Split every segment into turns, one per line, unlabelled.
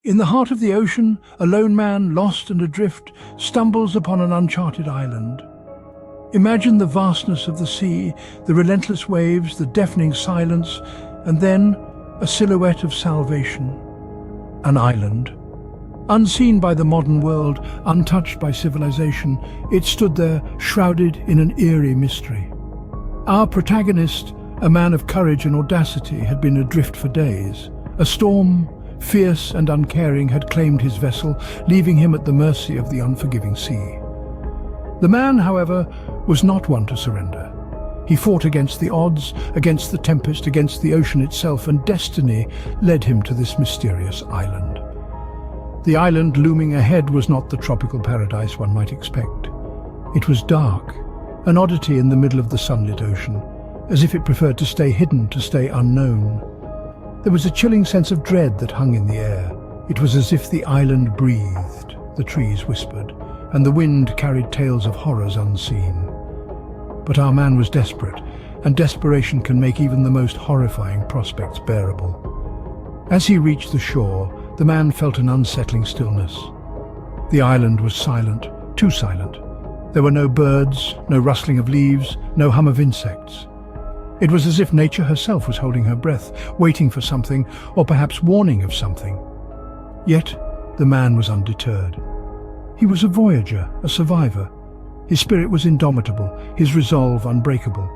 In the heart of the ocean, a lone man, lost and adrift, stumbles upon an uncharted island. Imagine the vastness of the sea, the relentless waves, the deafening silence, and then a silhouette of salvation. An island. Unseen by the modern world, untouched by civilization, it stood there, shrouded in an eerie mystery. Our protagonist, a man of courage and audacity, had been adrift for days. A storm, fierce and uncaring, had claimed his vessel, leaving him at the mercy of the unforgiving sea. The man, however, was not one to surrender. He fought against the odds, against the tempest, against the ocean itself, and destiny led him to this mysterious island. The island looming ahead was not the tropical paradise one might expect. It was dark, an oddity in the middle of the sunlit ocean, as if it preferred to stay hidden, to stay unknown. There was a chilling sense of dread that hung in the air. It was as if the island breathed, the trees whispered, and the wind carried tales of horrors unseen. But our man was desperate, and desperation can make even the most horrifying prospects bearable. As he reached the shore, the man felt an unsettling stillness. The island was silent, too silent. There were no birds, no rustling of leaves, no hum of insects. It was as if nature herself was holding her breath, waiting for something, or perhaps warning of something. Yet, the man was undeterred. He was a voyager, a survivor. His spirit was indomitable, his resolve unbreakable.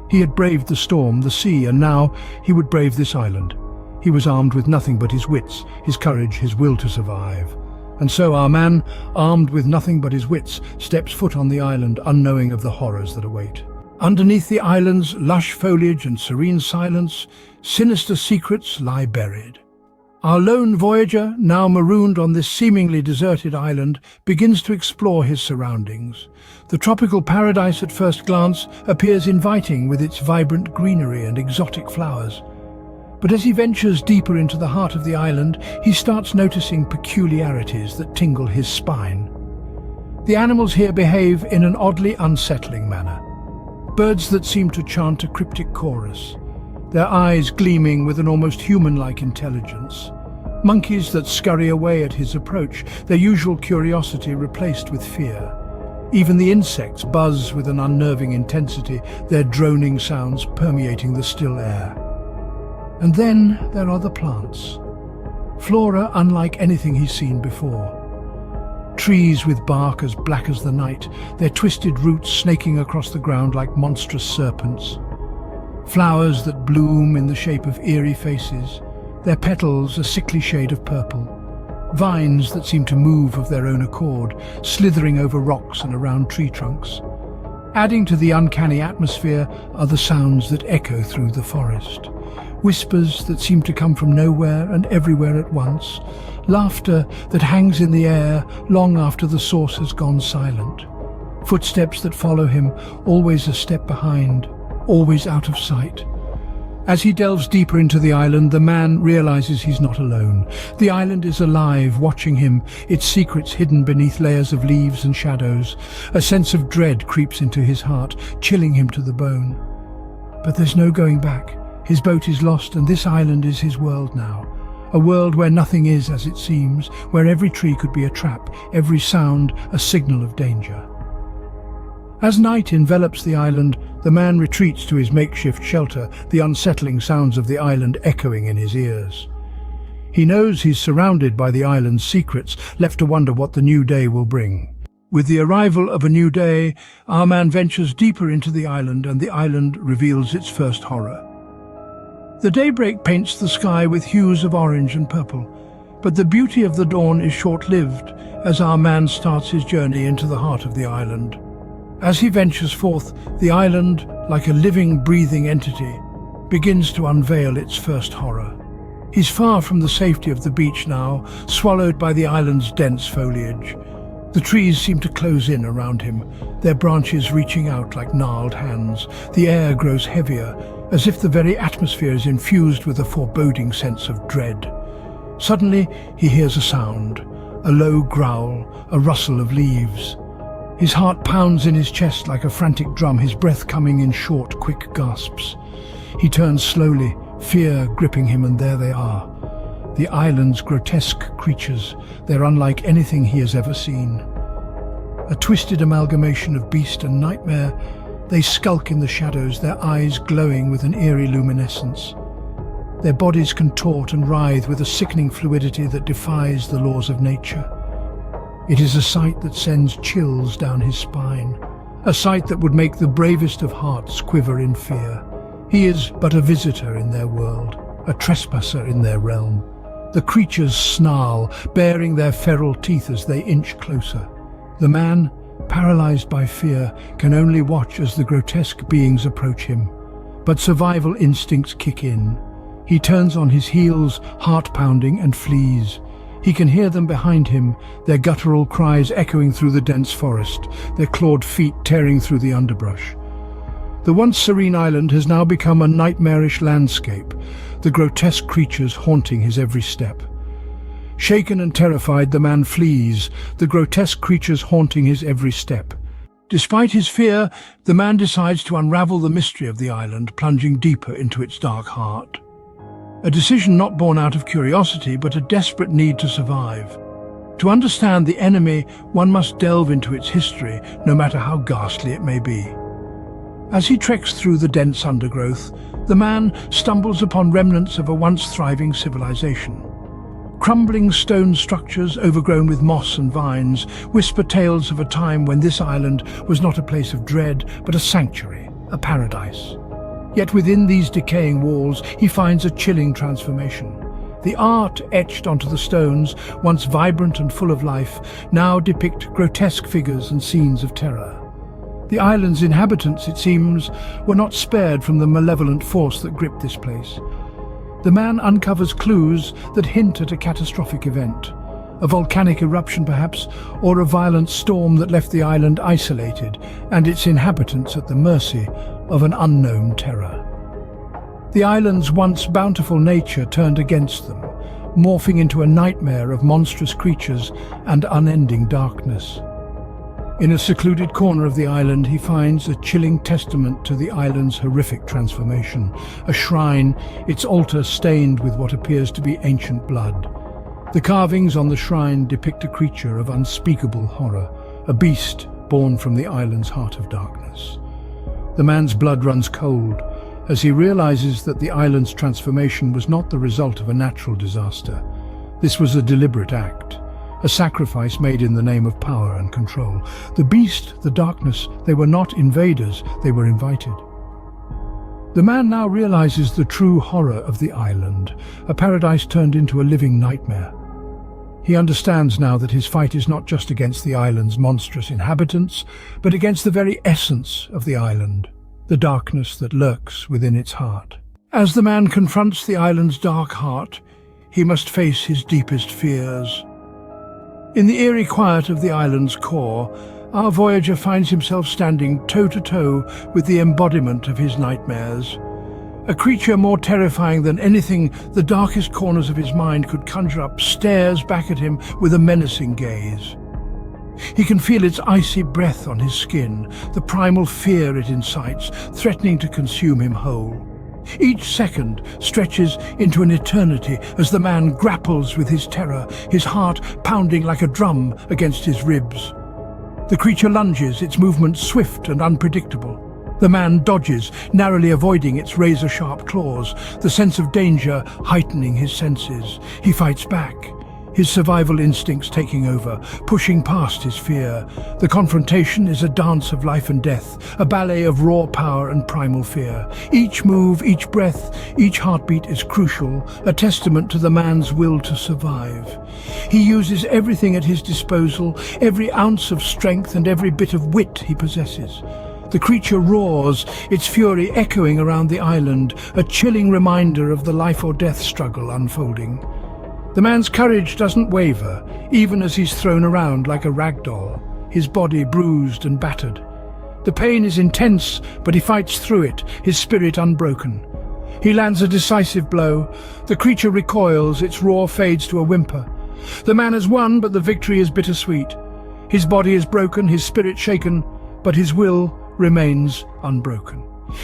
He had braved the storm, the sea, and now he would brave this island. He was armed with nothing but his wits, his courage, his will to survive. And so our man, armed with nothing but his wits, steps foot on the island, unknowing of the horrors that await. Underneath the island's lush foliage and serene silence, sinister secrets lie buried. Our lone voyager, now marooned on this seemingly deserted island, begins to explore his surroundings. The tropical paradise at first glance appears inviting with its vibrant greenery and exotic flowers. But as he ventures deeper into the heart of the island, he starts noticing peculiarities that tingle his spine. The animals here behave in an oddly unsettling manner. Birds that seem to chant a cryptic chorus, their eyes gleaming with an almost human-like intelligence. Monkeys that scurry away at his approach, their usual curiosity replaced with fear. Even the insects buzz with an unnerving intensity, their droning sounds permeating the still air. And then there are the plants. Flora unlike anything he's seen before. Trees with bark as black as the night, their twisted roots snaking across the ground like monstrous serpents. Flowers that bloom in the shape of eerie faces, their petals a sickly shade of purple. Vines that seem to move of their own accord, slithering over rocks and around tree trunks. Adding to the uncanny atmosphere are the sounds that echo through the forest. Whispers that seem to come from nowhere and everywhere at once. Laughter that hangs in the air long after the source has gone silent. Footsteps that follow him, always a step behind, always out of sight. As he delves deeper into the island, the man realizes he's not alone. The island is alive, watching him, its secrets hidden beneath layers of leaves and shadows. A sense of dread creeps into his heart, chilling him to the bone. But there's no going back. His boat is lost, and this island is his world now. A world where nothing is as it seems, where every tree could be a trap, every sound a signal of danger. As night envelops the island, the man retreats to his makeshift shelter, the unsettling sounds of the island echoing in his ears. He knows he's surrounded by the island's secrets, left to wonder what the new day will bring. With the arrival of a new day, our man ventures deeper into the island, and the island reveals its first horror. The daybreak paints the sky with hues of orange and purple, but the beauty of the dawn is short-lived as our man starts his journey into the heart of the island. As he ventures forth, the island, like a living, breathing entity, begins to unveil its first horror. He's far from the safety of the beach now, swallowed by the island's dense foliage. The trees seem to close in around him, their branches reaching out like gnarled hands. The air grows heavier, as if the very atmosphere is infused with a foreboding sense of dread. Suddenly, he hears a sound, a low growl, a rustle of leaves. His heart pounds in his chest like a frantic drum, his breath coming in short, quick gasps. He turns slowly, fear gripping him, and there they are. The island's grotesque creatures, they're unlike anything he has ever seen. A twisted amalgamation of beast and nightmare, they skulk in the shadows, their eyes glowing with an eerie luminescence. Their bodies contort and writhe with a sickening fluidity that defies the laws of nature. It is a sight that sends chills down his spine, a sight that would make the bravest of hearts quiver in fear. He is but a visitor in their world, a trespasser in their realm. The creatures snarl, baring their feral teeth as they inch closer. The man, paralyzed by fear, can only watch as the grotesque beings approach him. But survival instincts kick in. He turns on his heels, heart-pounding, and flees. He can hear them behind him, their guttural cries echoing through the dense forest, their clawed feet tearing through the underbrush. The once serene island has now become a nightmarish landscape, the grotesque creatures haunting his every step. Shaken and terrified, the man flees, the grotesque creatures haunting his every step. Despite his fear, the man decides to unravel the mystery of the island, plunging deeper into its dark heart. A decision not born out of curiosity, but a desperate need to survive. To understand the enemy, one must delve into its history, no matter how ghastly it may be. As he treks through the dense undergrowth, the man stumbles upon remnants of a once thriving civilization. Crumbling stone structures overgrown with moss and vines whisper tales of a time when this island was not a place of dread, but a sanctuary, a paradise. Yet within these decaying walls, he finds a chilling transformation. The art etched onto the stones, once vibrant and full of life, now depict grotesque figures and scenes of terror. The island's inhabitants, it seems, were not spared from the malevolent force that gripped this place. The man uncovers clues that hint at a catastrophic event. A volcanic eruption perhaps, or a violent storm that left the island isolated and its inhabitants at the mercy of an unknown terror. The island's once bountiful nature turned against them, morphing into a nightmare of monstrous creatures and unending darkness. In a secluded corner of the island, he finds a chilling testament to the island's horrific transformation, a shrine, its altar stained with what appears to be ancient blood. The carvings on the shrine depict a creature of unspeakable horror, a beast born from the island's heart of darkness. The man's blood runs cold as he realizes that the island's transformation was not the result of a natural disaster. This was a deliberate act, a sacrifice made in the name of power and control. The beast, the darkness, they were not invaders, they were invited. The man now realizes the true horror of the island, a paradise turned into a living nightmare. He understands now that his fight is not just against the island's monstrous inhabitants, but against the very essence of the island, the darkness that lurks within its heart. As the man confronts the island's dark heart, he must face his deepest fears. In the eerie quiet of the island's core, our Voyager finds himself standing toe-to-toe with the embodiment of his nightmares. A creature more terrifying than anything the darkest corners of his mind could conjure up stares back at him with a menacing gaze. He can feel its icy breath on his skin, the primal fear it incites, threatening to consume him whole. Each second stretches into an eternity as the man grapples with his terror, his heart pounding like a drum against his ribs. The creature lunges, its movements swift and unpredictable. The man dodges, narrowly avoiding its razor-sharp claws, the sense of danger heightening his senses. He fights back, his survival instincts taking over, pushing past his fear. The confrontation is a dance of life and death, a ballet of raw power and primal fear. Each move, each breath, each heartbeat is crucial, a testament to the man's will to survive. He uses everything at his disposal, every ounce of strength and every bit of wit he possesses. The creature roars, its fury echoing around the island, a chilling reminder of the life-or-death struggle unfolding. The man's courage doesn't waver, even as he's thrown around like a rag doll, his body bruised and battered. The pain is intense, but he fights through it, his spirit unbroken. He lands a decisive blow. The creature recoils, its roar fades to a whimper. The man has won, but the victory is bittersweet. His body is broken, his spirit shaken, but his will remains unbroken.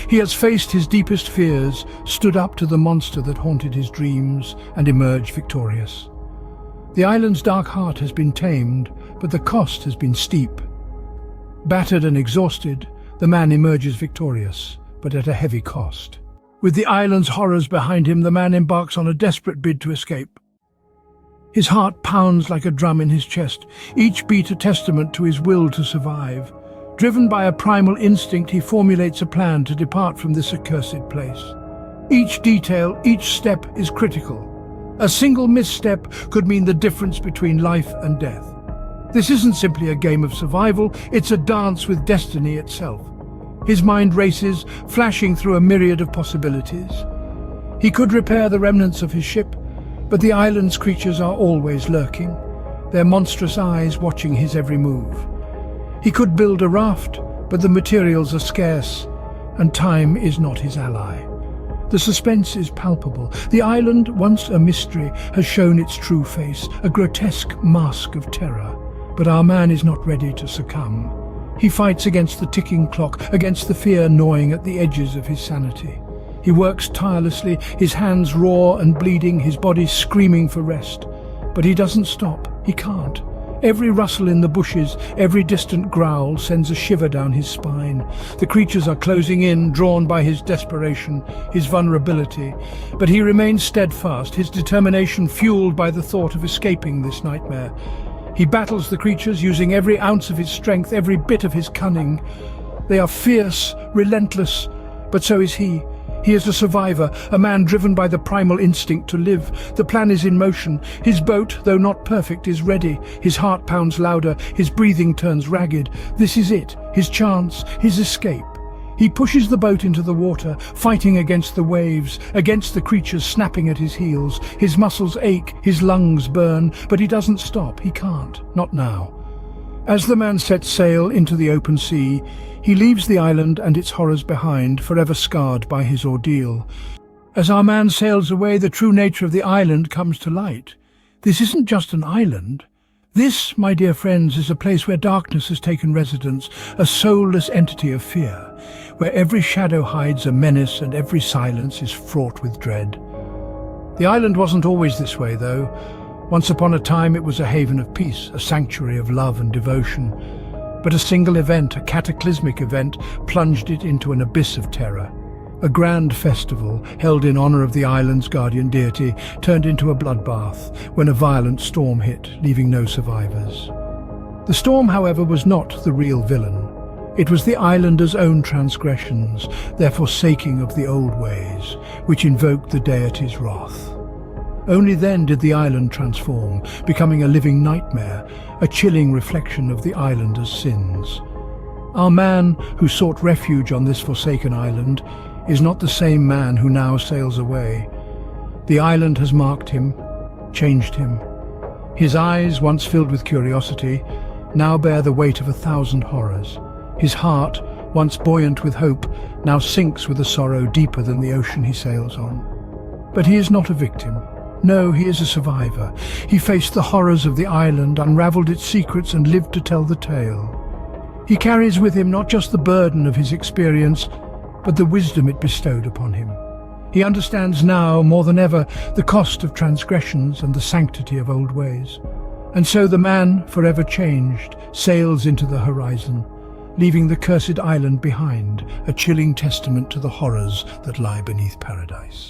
He has faced his deepest fears, stood up to the monster that haunted his dreams, and emerged victorious. The island's dark heart has been tamed, but the cost has been steep. Battered and exhausted, the man emerges victorious, but at a heavy cost. With the island's horrors behind him, the man embarks on a desperate bid to escape. His heart pounds like a drum in his chest, each beat a testament to his will to survive. Driven by a primal instinct, he formulates a plan to depart from this accursed place. Each detail, each step is critical. A single misstep could mean the difference between life and death. This isn't simply a game of survival, it's a dance with destiny itself. His mind races, flashing through a myriad of possibilities. He could repair the remnants of his ship, but the island's creatures are always lurking, their monstrous eyes watching his every move. He could build a raft, but the materials are scarce, and time is not his ally. The suspense is palpable. The island, once a mystery, has shown its true face, a grotesque mask of terror. But our man is not ready to succumb. He fights against the ticking clock, against the fear gnawing at the edges of his sanity. He works tirelessly, his hands raw and bleeding, his body screaming for rest. But he doesn't stop. He can't. Every rustle in the bushes, every distant growl sends a shiver down his spine. The creatures are closing in, drawn by his desperation, his vulnerability. But he remains steadfast, his determination fueled by the thought of escaping this nightmare. He battles the creatures, using every ounce of his strength, every bit of his cunning. They are fierce, relentless, but so is he. He is a survivor, a man driven by the primal instinct to live. The plan is in motion. His boat, though not perfect, is ready. His heart pounds louder, his breathing turns ragged. This is it, his chance, his escape. He pushes the boat into the water, fighting against the waves, against the creatures snapping at his heels. His muscles ache, his lungs burn, but he doesn't stop. He can't, not now. As the man sets sail into the open sea, he leaves the island and its horrors behind, forever scarred by his ordeal. As our man sails away, the true nature of the island comes to light. This isn't just an island. This, my dear friends, is a place where darkness has taken residence, a soulless entity of fear, where every shadow hides a menace and every silence is fraught with dread. The island wasn't always this way, though. Once upon a time it was a haven of peace, a sanctuary of love and devotion. But a single event, a cataclysmic event, plunged it into an abyss of terror. A grand festival, held in honor of the island's guardian deity, turned into a bloodbath when a violent storm hit, leaving no survivors. The storm, however, was not the real villain. It was the islanders' own transgressions, their forsaking of the old ways, which invoked the deity's wrath. Only then did the island transform, becoming a living nightmare, a chilling reflection of the islanders' sins. Our man, who sought refuge on this forsaken island, is not the same man who now sails away. The island has marked him, changed him. His eyes, once filled with curiosity, now bear the weight of 1,000 horrors. His heart, once buoyant with hope, now sinks with a sorrow deeper than the ocean he sails on. But he is not a victim. No, he is a survivor. He faced the horrors of the island, unraveled its secrets, and lived to tell the tale. He carries with him not just the burden of his experience, but the wisdom it bestowed upon him. He understands now, more than ever, the cost of transgressions and the sanctity of old ways. And so the man, forever changed, sails into the horizon, leaving the cursed island behind, a chilling testament to the horrors that lie beneath paradise.